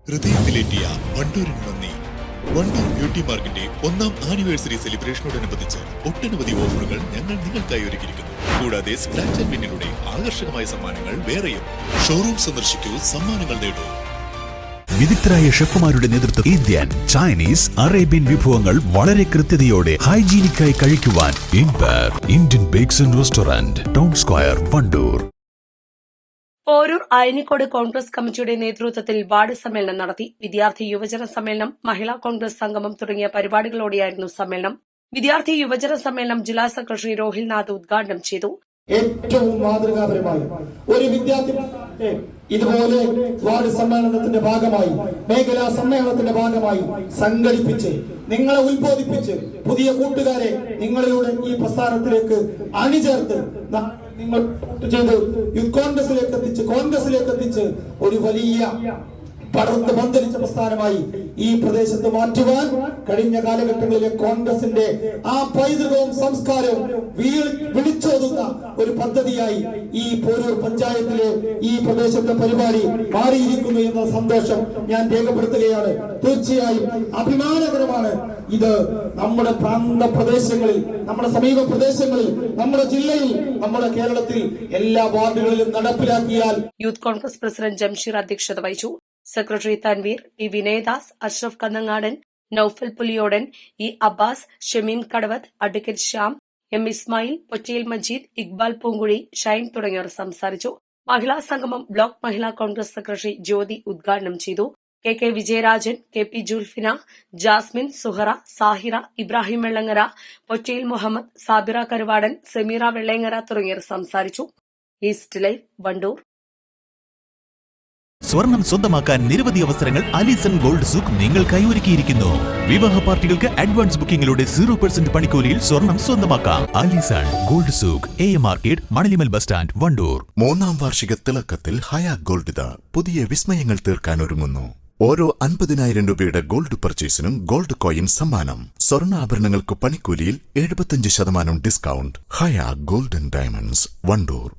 ഹൃദയത്തിലേറ്റിയ വണ്ടൂരിന് നന്ദി. വണ്ടൂർ ബ്യൂട്ടി മാർക്കിന്റെ 1ാം ആനിവേഴ്സറി സെലിബ്രേഷനോടനുബന്ധിച്ച് ഒട്ടനവധി ഓഫറുകൾ ഞങ്ങൾ നിങ്ങൾക്കായി ഒരുക്കിയിരിക്കുന്നു. കൂടാതെ സ്ക്രാച്ച് ആൻഡ് വിന്നിലൂടെ ആകർഷകമായ സമ്മാനങ്ങൾ വേറെയും. ഷോറൂം സന്ദർശിക്കൂ, സമ്മാനങ്ങൾ നേടൂ. വിദഗ്ധരായ ഷെഫുമാരുടെ നേതൃത്വം ഇന്ത്യൻ, ചൈനീസ്, അറേബ്യൻ വിഭവങ്ങൾ വളരെ കൃത്യതയോടെ ഹൈജീനിക്കായി കഴിക്കുവാൻ Indian bakes and restaurant, town square, Wandoor. Poroor Ayanikode Congress കമ്മിറ്റിയുടെ നേതൃത്വത്തിൽ വാർഡ് സമ്മേളനം നടത്തി. വിദ്യാർത്ഥി യുവജന സമ്മേളനം, മഹിളാ കോൺഗ്രസ് സംഗമം തുടങ്ങിയ പരിപാടികളോടെയായിരുന്നു സമ്മേളനം. വിദ്യാർത്ഥി യുവജന സമ്മേളനം ജില്ലാ സെക്രട്ടറി രോഹിൽനാഥ് ഉദ്ഘാടനം ചെയ്തു. ഏറ്റവും മാതൃകാപരമായി ഒരു വിദ്യാർത്ഥി ഇതുപോലെ വാർഡ് സമ്മേളനത്തിന്റെ ഭാഗമായി, മേഖലാ സമ്മേളനത്തിന്റെ ഭാഗമായി സംഘടിപ്പിച്ച് നിങ്ങളെ ഉത്ബോധിപ്പിച്ച് പുതിയ കൂട്ടുകാരെ നിങ്ങളിലൂടെ ഈ പ്രസ്ഥാനത്തിലേക്ക് അണിചേർത്ത് നിങ്ങൾ ചെയ്ത് യൂത്ത് കോൺഗ്രസിലേക്ക് എത്തിച്ച് ഒരു വലിയ പടർന്ന് പന്തലിച്ച പ്രസ്ഥാനമായി ഈ പ്രദേശത്ത് മാറ്റുവാൻ കഴിഞ്ഞ കാലഘട്ടങ്ങളിലെ കോൺഗ്രസിന്റെ ആ പൈതൃകവും സംസ്കാരവും വിളിച്ചോതുന്ന ഒരു പദ്ധതിയായി ഈ പോരൂർ പഞ്ചായത്തിലെ ഈ പ്രദേശത്തെ പരിപാടി മാറിയിരിക്കുന്നു എന്ന സന്തോഷം ഞാൻ രേഖപ്പെടുത്തുകയാണ്. തീർച്ചയായും അഭിമാനകരമാണ് ഇത്. നമ്മുടെ പ്രാന്ത പ്രദേശങ്ങളിൽ, നമ്മുടെ സമീപ പ്രദേശങ്ങളിൽ, നമ്മുടെ ജില്ലയിൽ, നമ്മുടെ കേരളത്തിൽ എല്ലാ വാർഡുകളിലും നടപ്പിലാക്കിയാൽ. യൂത്ത് കോൺഗ്രസ് പ്രസിഡന്റ് ജംഷീർ അധ്യക്ഷത വഹിച്ചു. Secretary Tanveer, T Vinayadas, Ashraf Kannangadan, Noufal Puliyodan, E Abbas, Shameen Kadavath, advocate Shyam, M Ismail, Pottayil Majeed, Iqbal Poonkuzhi, Shine തുടങ്ങിയവർ സംസാരിച്ചു. മഹിളാ സംഗമം ബ്ലോക്ക് മഹിളാ കോൺഗ്രസ് സെക്രട്ടറി ജ്യോതി ഉദ്ഘാടനം ചെയ്തു. K K Vijayarajan, K P Julfina, Jasmin, Suhara, Sahira, Ibrahim Vellangara, Pottayil Muhammad, Sabira Karuvadan, Sameera Vellangara തുടങ്ങിയവർ സംസാരിച്ചു. East live, Wandoor. സ്വർണം സ്വന്തമാക്കാൻ നിരവധി അവസരങ്ങൾ അലിസൺ ഗോൾഡ് സൂക്ക് നിങ്ങൾക്കായി ഒരുക്കിയിരിക്കുന്നു. വിവാഹ പാർട്ടികൾക്ക് അഡ്വാൻസ് ബുക്കിംഗിലൂടെ 0% പണിക്കൂലിയിൽ സ്വർണം സ്വന്തമാക്കാം. Alison gold souk, AM market, Manalimal bus stand, Wandoor. 3ാം വാർഷിക തിളക്കത്തിൽ ഹയാ ഗോൾഡ് പുതിയ വിസ്മയങ്ങൾ തീർക്കാൻ ഒരുങ്ങുന്നു. ഓരോ 50,000 രൂപയുടെ ഗോൾഡ് പർച്ചേസിനും ഗോൾഡ് കോയിൻ സമ്മാനം. സ്വർണ്ണാഭരണങ്ങൾക്ക് പണിക്കൂലിയിൽ 75% ഡിസ്കൗണ്ട്. ഹയാ ഗോൾഡൻ ഡയമണ്ട്സ്, വണ്ടൂർ.